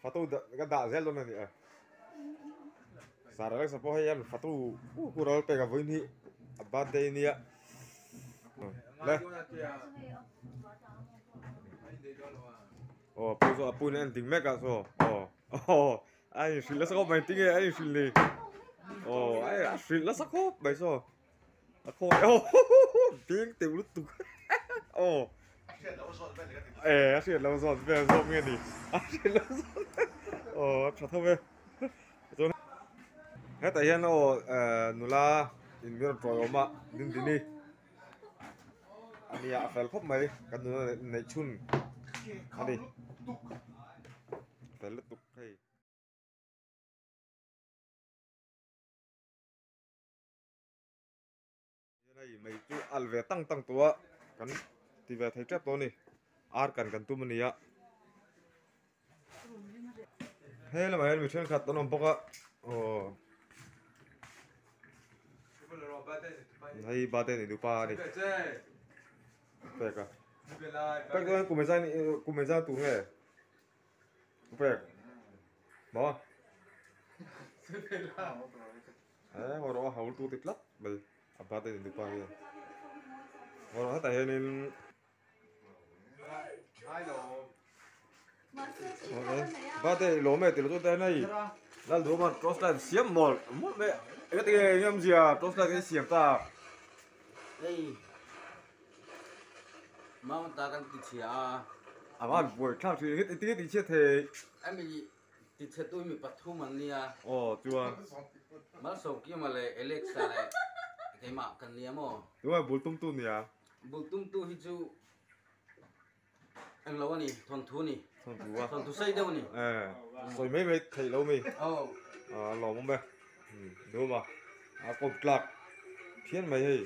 Fatu cái đạo Z luôn này nhỉ. Sarah sa po hay Fatu kural pe ga voin hi abate ni ya. Le. Oh, puso apu na ending mega so. Oh. Ai sila sa ko mai tinge ai sila. Oh, ai sila sa ko bai so. Ako tiếng tiểu lúc tục. Oh. Asyik lawan zon, biar zon ni. Asyik lawan zon. Oh, cakap apa? Zon. Hết tại hiện nó nula in miền Trung mà din dini. Anh ya phải khóc mấy cái nula này chun. Anh phải lúc tục hay. Này mấy chú alve tăng tua kan thì về thấy trap to này. Ar kan tu mình ya. Hey là mày mình chơi khát tao nằm bốc á. Oh. Hay ba tên thì đủ pa đi. Pek à? Pek thôi, cùng mình ra tủ nghe. Pek. Bỏ. Hồi đó hậu tu tít lắm. Bây, ba tên thì đủ pa đi. Hồi đó tại nên. Ba tên lỗ mẹ thì lỗ tên này. Là lỗ mà cross line xiêm một mẹ. Cái gì nhầm gì à? Cross line cái xiêm ta. Đây. Mang ta kan ti chia. Mà buổi khao thì hết tí chết thì. Em bị ti chia tôi mi pathu man nia. Ồ, chưa. Mà sau kia mà lại Alexa lại cái mạ kan nia mo. Đúng rồi, bul tum nè. Bul tum hi chu. Anh lâu anh thằng thu nè. Thằng thu say đâu nè. Rồi mấy thầy lâu mi. Oh. Lò mông bè. Đúng mà. Cột lạc. Thiên mày hì.